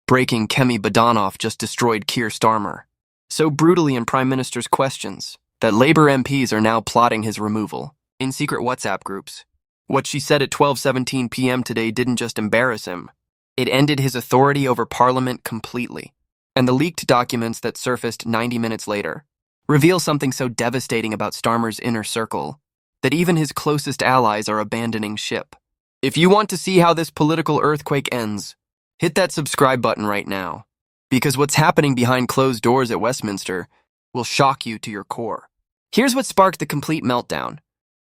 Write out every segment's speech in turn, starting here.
Breaking: Kemi Badenoch just destroyed Keir Starmer. So brutally in Prime Minister's questions that Labour MPs are now plotting his removal in secret WhatsApp groups. What she said at 12:17 p.m. today didn't just embarrass him. It ended his authority over Parliament completely. And the leaked documents that surfaced 90 minutes later reveal something so devastating about Starmer's inner circle that even his closest allies are abandoning ship. If you want to see how this political earthquake ends, hit that subscribe button right now, because what's happening behind closed doors at Westminster will shock you to your core. Here's what sparked the complete meltdown.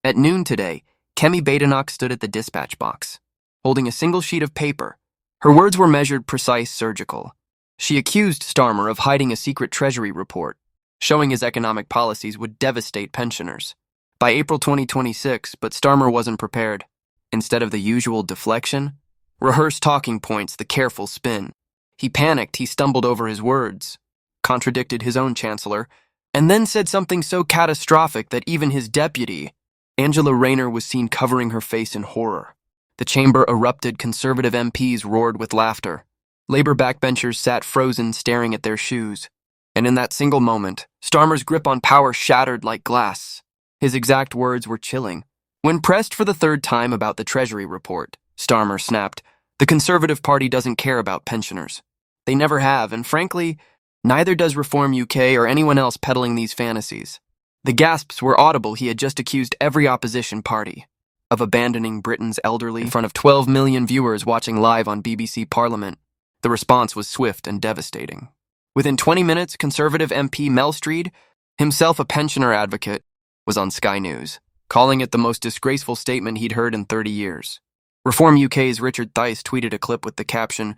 At noon today, Kemi Badenoch stood at the dispatch box, holding a single sheet of paper. Her words were measured, precise, surgical. She accused Starmer of hiding a secret Treasury report, showing his economic policies would devastate pensioners by April 2026, but Starmer wasn't prepared. Instead of the usual deflection, rehearsed talking points, the careful spin, he panicked, he stumbled over his words, contradicted his own chancellor, and then said something so catastrophic that even his deputy, Angela Rayner, was seen covering her face in horror. The chamber erupted, Conservative MPs roared with laughter. Labour backbenchers sat frozen, staring at their shoes. And in that single moment, Starmer's grip on power shattered like glass. His exact words were chilling. When pressed for the third time about the Treasury report, Starmer snapped, "The Conservative Party doesn't care about pensioners. They never have, and frankly, neither does Reform UK or anyone else peddling these fantasies." The gasps were audible. He had just accused every opposition party of abandoning Britain's elderly in front of 12 million viewers watching live on BBC Parliament. The response was swift and devastating. Within 20 minutes, Conservative MP Mel Street, himself a pensioner advocate, was on Sky News, calling it the most disgraceful statement he'd heard in 30 years. Reform UK's Richard Thies tweeted a clip with the caption,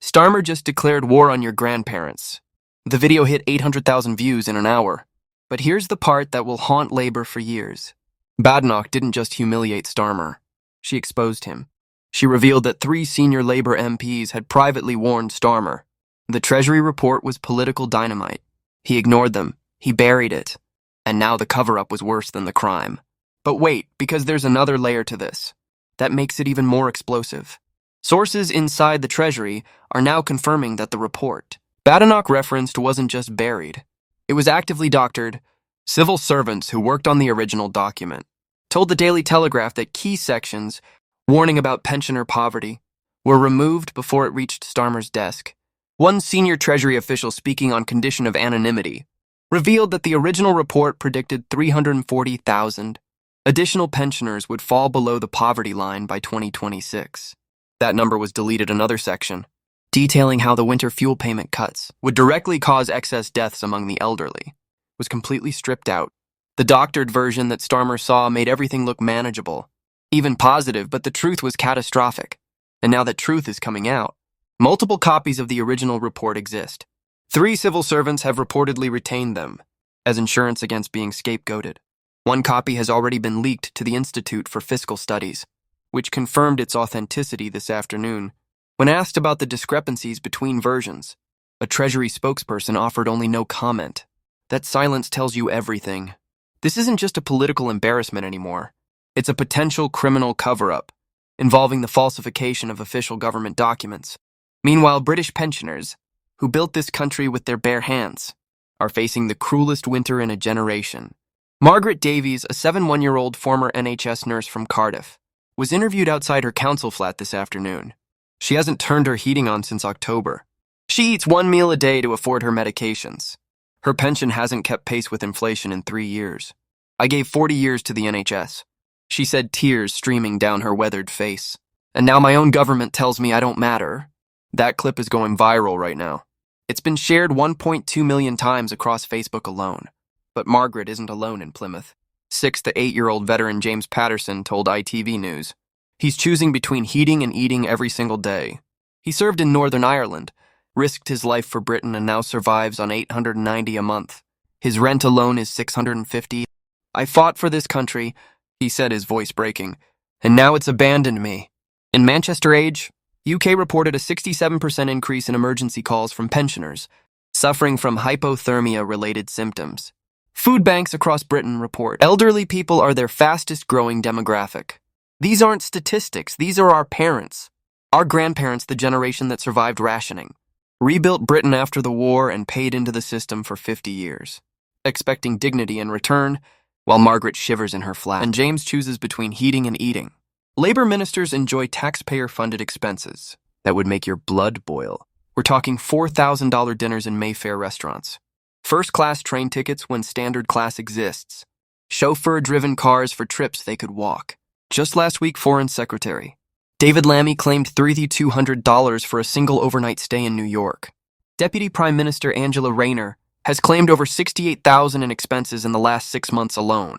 "Starmer just declared war on your grandparents." The video hit 800,000 views in an hour. But here's the part that will haunt Labour for years. Badenoch didn't just humiliate Starmer. She exposed him. She revealed that 3 senior Labour MPs had privately warned Starmer. The Treasury report was political dynamite. He ignored them. He buried it. And now the cover-up was worse than the crime. But wait, because there's another layer to this that makes it even more explosive. Sources inside the Treasury are now confirming that the report Badenoch referenced wasn't just buried. It was actively doctored. Civil servants who worked on the original document told the Daily Telegraph that key sections warning about pensioner poverty were removed before it reached Starmer's desk. One senior Treasury official, speaking on condition of anonymity, revealed that the original report predicted 340,000 additional pensioners would fall below the poverty line by 2026. That number was deleted. Another section, detailing how the winter fuel payment cuts would directly cause excess deaths among the elderly, was completely stripped out. The doctored version that Starmer saw made everything look manageable, even positive, but the truth was catastrophic. And now that truth is coming out, multiple copies of the original report exist. 3 civil servants have reportedly retained them as insurance against being scapegoated. One copy has already been leaked to the Institute for Fiscal Studies, which confirmed its authenticity this afternoon. When asked about the discrepancies between versions, a Treasury spokesperson offered only no comment. That silence tells you everything. This isn't just a political embarrassment anymore. It's a potential criminal cover-up involving the falsification of official government documents. Meanwhile, British pensioners, who built this country with their bare hands, are facing the cruelest winter in a generation. Margaret Davies, a 71-year-old former NHS nurse from Cardiff, was interviewed outside her council flat this afternoon. She hasn't turned her heating on since October. She eats 1 meal a day to afford her medications. Her pension hasn't kept pace with inflation in 3 years. "I gave 40 years to the NHS," she said, tears streaming down her weathered face. "And now my own government tells me I don't matter." That clip is going viral right now. It's been shared 1.2 million times across Facebook alone. But Margaret isn't alone in Plymouth. 6 to 8-year-old veteran James Patterson told ITV News he's choosing between heating and eating every single day. He served in Northern Ireland, risked his life for Britain, and now survives on $890 a month. His rent alone is $650. "I fought for this country," he said, his voice breaking, "and now it's abandoned me." In Manchester Age, UK reported a 67% increase in emergency calls from pensioners suffering from hypothermia-related symptoms. Food banks across Britain report elderly people are their fastest-growing demographic. These aren't statistics. These are our parents, our grandparents, the generation that survived rationing. rebuilt Britain after the war and paid into the system for 50 years, expecting dignity in return, while Margaret shivers in her flat and James chooses between heating and eating. Labour ministers enjoy taxpayer-funded expenses that would make your blood boil. We're talking $4,000 dinners in Mayfair restaurants, first-class train tickets when standard class exists, chauffeur-driven cars for trips they could walk. Just last week, Foreign Secretary David Lammy claimed $3,200 for a single overnight stay in New York. Deputy Prime Minister Angela Rayner has claimed over $68,000 in expenses in the last 6 months alone,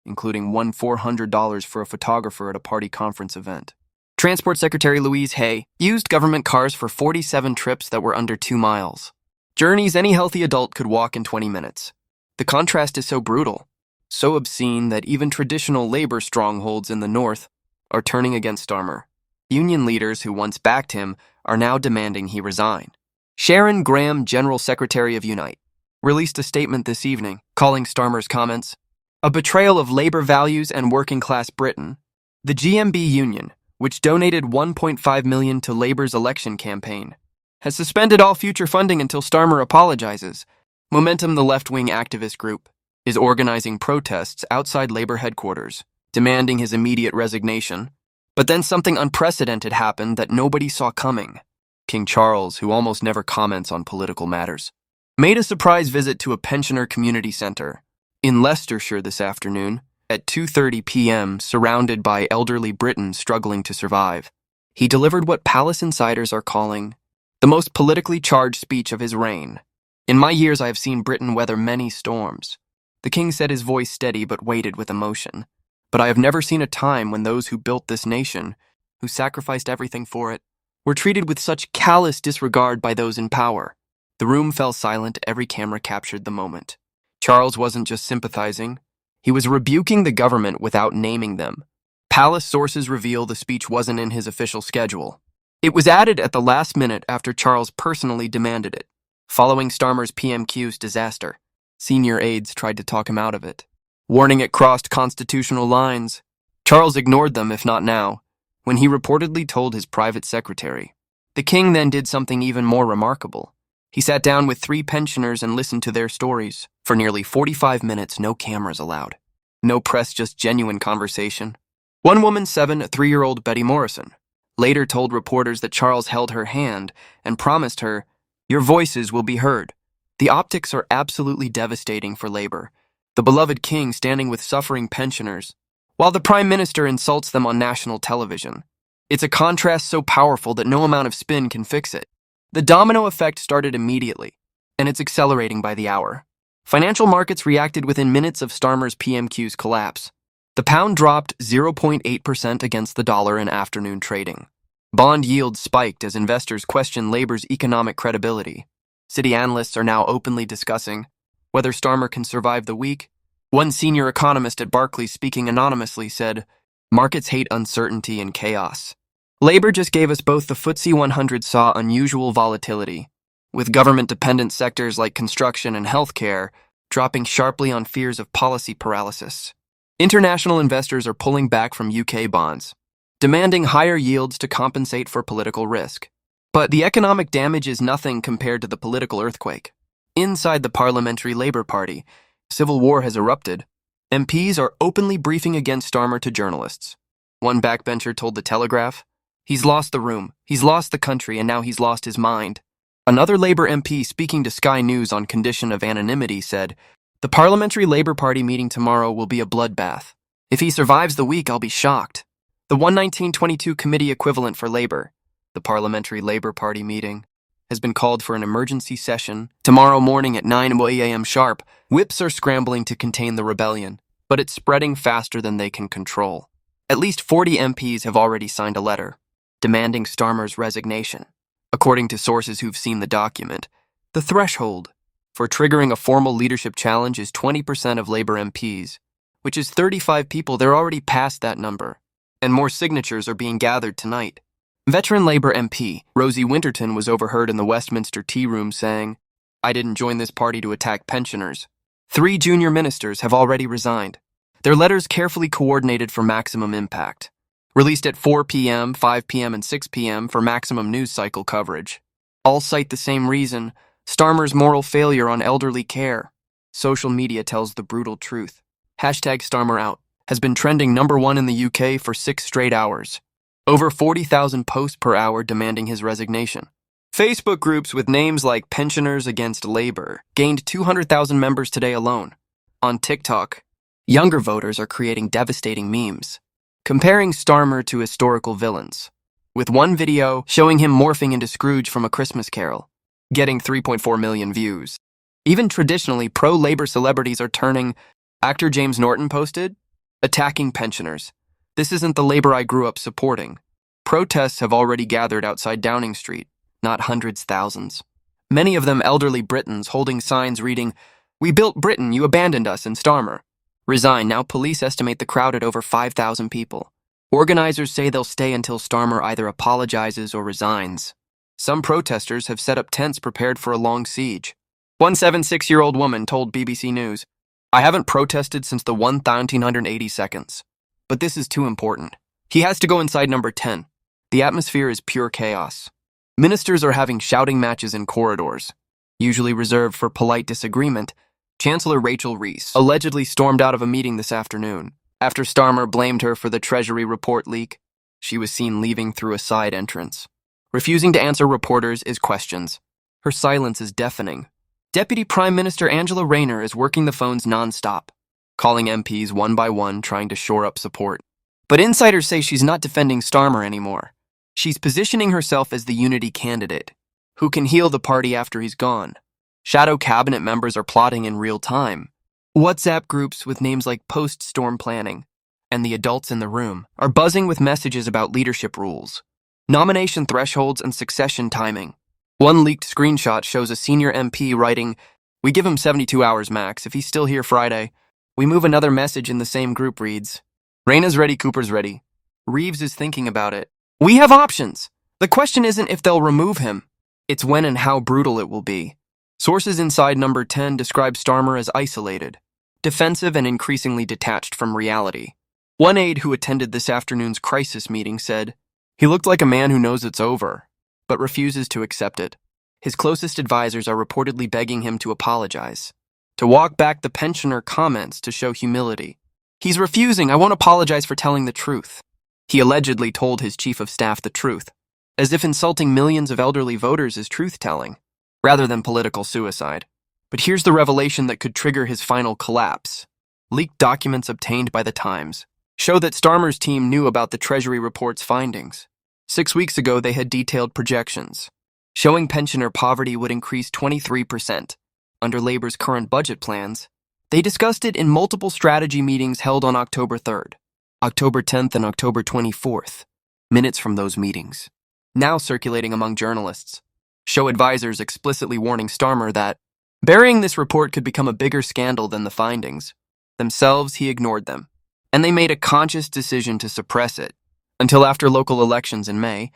including $400 for a photographer at a party conference event. Transport Secretary Louise Hay used government cars for 47 trips that were under 2 miles. Journeys any healthy adult could walk in 20 minutes. The contrast is so brutal, so obscene that even traditional labor strongholds in the North are turning against Starmer. Union leaders who once backed him are now demanding he resign. Sharon Graham, General Secretary of Unite, released a statement this evening calling Starmer's comments a betrayal of labor values and working-class Britain. The GMB Union, which donated $1.5 million to Labour's election campaign, has suspended all future funding until Starmer apologizes. Momentum, the left-wing activist group, is organizing protests outside Labour headquarters, demanding his immediate resignation. But then something unprecedented happened that nobody saw coming. King Charles, who almost never comments on political matters, made a surprise visit to a pensioner community center in Leicestershire this afternoon at 2:30 p.m., surrounded by elderly Britons struggling to survive. He delivered what palace insiders are calling the most politically charged speech of his reign. In my years, I have seen Britain weather many storms. The king said, his voice steady but weighted with emotion. But I have never seen a time when those who built this nation, who sacrificed everything for it, were treated with such callous disregard by those in power. The room fell silent. Every camera captured the moment. Charles wasn't just sympathizing. He was rebuking the government without naming them. Palace sources reveal the speech wasn't in his official schedule. It was added at the last minute after Charles personally demanded it. Following Starmer's pmqs disaster, senior aides tried to talk him out of it, warning it crossed constitutional lines. Charles ignored them, if not now, when he reportedly told his private secretary. The king then did something even more remarkable. He sat down with 3 pensioners and listened to their stories. For nearly 45 minutes, no cameras allowed. No press, just genuine conversation. One woman, 3-year-old Betty Morrison, later told reporters that Charles held her hand and promised her, "Your voices will be heard." The optics are absolutely devastating for Labour. The beloved king standing with suffering pensioners, while the Prime Minister insults them on national television. It's a contrast so powerful that no amount of spin can fix it. The domino effect started immediately, and it's accelerating by the hour. Financial markets reacted within minutes of Starmer's pmqs collapse. The pound dropped 0.8% against the dollar in afternoon trading. Bond yields spiked as investors question Labour's economic credibility. City analysts are now openly discussing whether Starmer can survive the week. One senior economist at Barclays, speaking anonymously, said, "Markets hate uncertainty and chaos. Labour just gave us both. The FTSE 100 saw unusual volatility, with government-dependent sectors like construction and healthcare dropping sharply on fears of policy paralysis. International investors are pulling back from UK bonds, demanding higher yields to compensate for political risk. But the economic damage is nothing compared to the political earthquake. Inside the Parliamentary Labour Party, civil war has erupted. MPs are openly briefing against Starmer to journalists. One backbencher told The Telegraph, "He's lost the room, he's lost the country, and now he's lost his mind." Another Labour MP, speaking to Sky News on condition of anonymity, said, "The Parliamentary Labour Party meeting tomorrow will be a bloodbath. If he survives the week, I'll be shocked." The 11922 committee equivalent for Labour, the Parliamentary Labour Party meeting, has been called for an emergency session tomorrow morning at 9 a.m. sharp. Whips are scrambling to contain the rebellion, but it's spreading faster than they can control. At least 40 MPs have already signed a letter demanding Starmer's resignation. According to sources who've seen the document, the threshold for triggering a formal leadership challenge is 20% of Labour MPs, which is 35 people. They're already past that number, and more signatures are being gathered tonight. Veteran Labour MP Rosie Winterton was overheard in the Westminster tea room saying, "I didn't join this party to attack pensioners." 3 junior ministers have already resigned. Their letters carefully coordinated for maximum impact. Released at 4 p.m., 5 p.m., and 6 p.m. for maximum news cycle coverage. All cite the same reason: Starmer's moral failure on elderly care. Social media tells the brutal truth. Hashtag Starmer out has been trending #1 in the UK for 6 straight hours. Over 40,000 posts per hour demanding his resignation. Facebook groups with names like Pensioners Against Labour gained 200,000 members today alone. On TikTok, younger voters are creating devastating memes, comparing Starmer to historical villains, with one video showing him morphing into Scrooge from A Christmas Carol, getting 3.4 million views. Even traditionally pro-Labour celebrities are turning. Actor James Norton posted, "Attacking pensioners. This isn't the Labour I grew up supporting." Protests have already gathered outside Downing Street, not hundreds, thousands. Many of them elderly Britons holding signs reading, "We built Britain, you abandoned us," and Starmer. Resign. Now police estimate the crowd at over 5,000 people. Organizers say they'll stay until Starmer either apologizes or resigns. Some protesters have set up tents prepared for a long siege. One 76-year-old woman told BBC News, "I haven't protested since the 1980 seconds. But this is too important." He has to go inside number 10. The atmosphere is pure chaos. Ministers are having shouting matches in corridors, usually reserved for polite disagreement. Chancellor Rachel Rees allegedly stormed out of a meeting this afternoon. After Starmer blamed her for the Treasury report leak, she was seen leaving through a side entrance. Refusing to answer reporters' questions. Her silence is deafening. Deputy Prime Minister Angela Rayner is working the phones non-stop, calling MPs one by one, trying to shore up support. But insiders say she's not defending Starmer anymore. She's positioning herself as the unity candidate, who can heal the party after he's gone. Shadow cabinet members are plotting in real time. WhatsApp groups with names like post-storm planning, and the adults in the room are buzzing with messages about leadership rules, nomination thresholds, and succession timing. One leaked screenshot shows a senior MP writing, "We give him 72 hours max. If he's still here Friday, we move." Another message in the same group reads, "Raina's ready, Cooper's ready." Reeves is thinking about it. "We have options. The question isn't if they'll remove him. It's when and how brutal it will be." Sources inside number 10 describe Starmer as isolated, defensive, and increasingly detached from reality. One aide who attended this afternoon's crisis meeting said, "He looked like a man who knows it's over, but refuses to accept it." His closest advisors are reportedly begging him to apologize, to walk back the pensioner comments to show humility. He's refusing. "I won't apologize for telling the truth." He allegedly told his chief of staff the truth, as if insulting millions of elderly voters is truth-telling, rather than political suicide. But here's the revelation that could trigger his final collapse. Leaked documents obtained by The Times show that Starmer's team knew about the Treasury report's findings. 6 weeks ago, they had detailed projections, showing pensioner poverty would increase 23% under Labour's current budget plans. They discussed it in multiple strategy meetings held on October 3rd, October 10th, and October 24th. Minutes from those meetings, now circulating among journalists, show advisors explicitly warning Starmer that burying this report could become a bigger scandal than the findings. Themselves, he ignored them, and they made a conscious decision to suppress it until after local elections in May,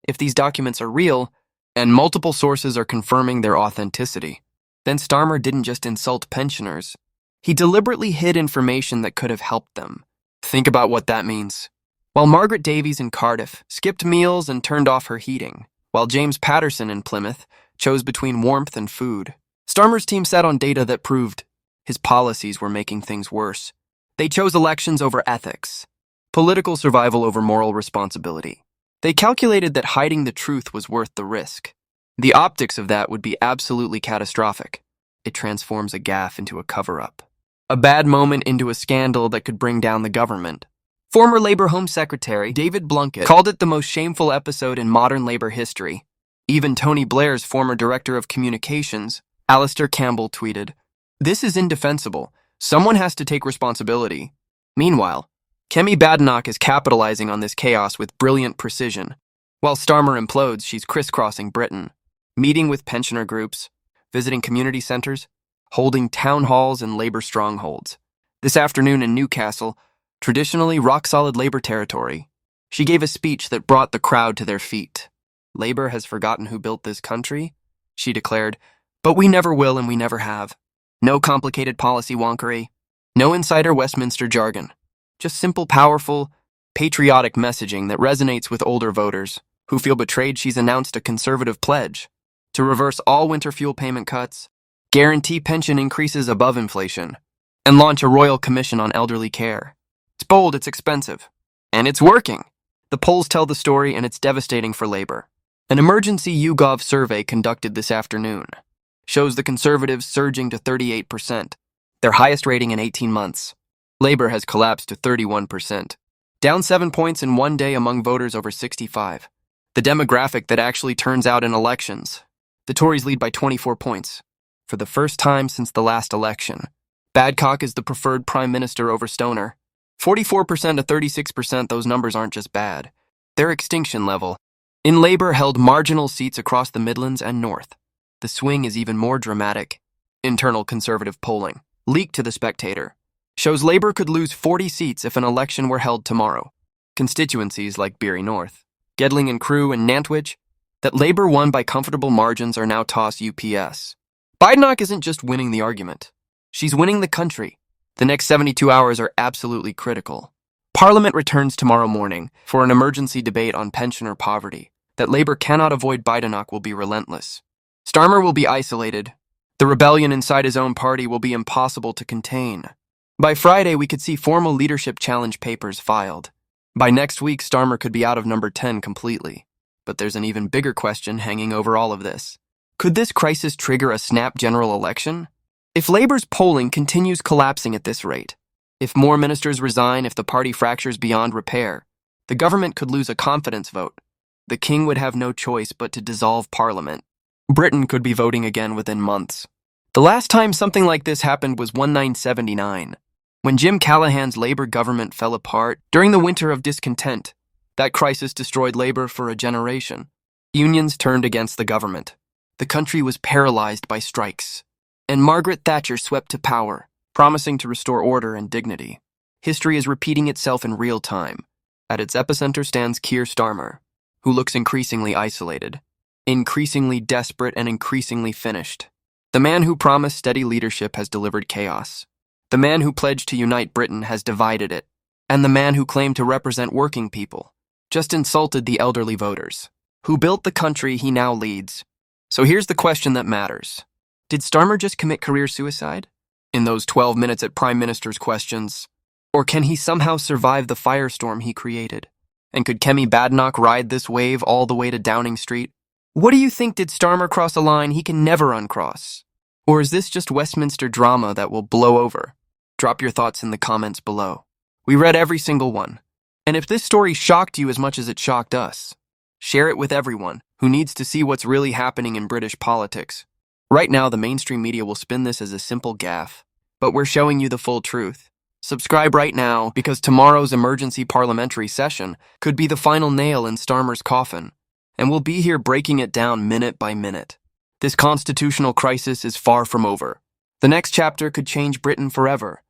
if these documents are real, and multiple sources are confirming their authenticity. Then Starmer didn't just insult pensioners. He deliberately hid information that could have helped them. Think about what that means. While Margaret Davies in Cardiff skipped meals and turned off her heating, while James Patterson in Plymouth chose between warmth and food, Starmer's team sat on data that proved his policies were making things worse. They chose elections over ethics, political survival over moral responsibility. They calculated that hiding the truth was worth the risk. The optics of that would be absolutely catastrophic. It transforms a gaffe into a cover-up, a bad moment into a scandal that could bring down the government. Former Labour Home Secretary David Blunkett called it the most shameful episode in modern Labour history. Even Tony Blair's former Director of Communications, Alistair Campbell, tweeted, "This is indefensible. Someone has to take responsibility." Meanwhile, Kemi Badenoch is capitalizing on this chaos with brilliant precision. While Starmer implodes, she's crisscrossing Britain, meeting with pensioner groups, visiting community centres, holding town halls in Labour strongholds. This afternoon in Newcastle, traditionally rock-solid Labour territory, she gave a speech that brought the crowd to their feet. "Labour has forgotten who built this country," she declared, "but we never will and we never have. No complicated policy wonkery, no insider Westminster jargon. Just simple, powerful, patriotic messaging that resonates with older voters who feel betrayed." She's announced a conservative pledge, to reverse all winter fuel payment cuts, guarantee pension increases above inflation, and launch a royal commission on elderly care. It's bold, it's expensive, and it's working. The polls tell the story, and it's devastating for Labour. An emergency YouGov survey conducted this afternoon shows the Conservatives surging to 38%, their highest rating in 18 months. Labour has collapsed to 31%, down 7 points in one day among voters over 65. The demographic that actually turns out in elections. The Tories lead by 24 points. For the first time since the last election, Badenoch is the preferred Prime Minister over Stoner. 44% to 36%, those numbers aren't just bad. They're extinction level. In Labour held marginal seats across the Midlands and North. The swing is even more dramatic. Internal Conservative polling, leaked to The Spectator, shows Labour could lose 40 seats if an election were held tomorrow. Constituencies like Bury North, Gedling and Crewe and Nantwich, that Labour won by comfortable margins are now toss UPS. Badenoch isn't just winning the argument. She's winning the country. The next 72 hours are absolutely critical. Parliament returns tomorrow morning for an emergency debate on pensioner poverty. That Labour cannot avoid Badenoch will be relentless. Starmer will be isolated. The rebellion inside his own party will be impossible to contain. By Friday, we could see formal leadership challenge papers filed. By next week, Starmer could be out of number 10 completely. But there's an even bigger question hanging over all of this. Could this crisis trigger a snap general election? If Labour's polling continues collapsing at this rate, if more ministers resign, if the party fractures beyond repair, the government could lose a confidence vote. The king would have no choice but to dissolve Parliament. Britain could be voting again within months. The last time something like this happened was 1979, when Jim Callaghan's Labour government fell apart during the winter of discontent. That crisis destroyed Labour for a generation. Unions turned against the government. The country was paralyzed by strikes. And Margaret Thatcher swept to power, promising to restore order and dignity. History is repeating itself in real time. At its epicenter stands Keir Starmer, who looks increasingly isolated, increasingly desperate, and increasingly finished. The man who promised steady leadership has delivered chaos. The man who pledged to unite Britain has divided it. And the man who claimed to represent working people just insulted the elderly voters, who built the country he now leads. So here's the question that matters. Did Starmer just commit career suicide in those 12 minutes at Prime Minister's questions? Or can he somehow survive the firestorm he created? And could Kemi Badenoch ride this wave all the way to Downing Street? What do you think? Did Starmer cross a line he can never uncross? Or is this just Westminster drama that will blow over? Drop your thoughts in the comments below. We read every single one. And if this story shocked you as much as it shocked us, share it with everyone who needs to see what's really happening in British politics. Right now, the mainstream media will spin this as a simple gaffe, but we're showing you the full truth. Subscribe right now, because tomorrow's emergency parliamentary session could be the final nail in Starmer's coffin, and we'll be here breaking it down minute by minute. This constitutional crisis is far from over. The next chapter could change Britain forever.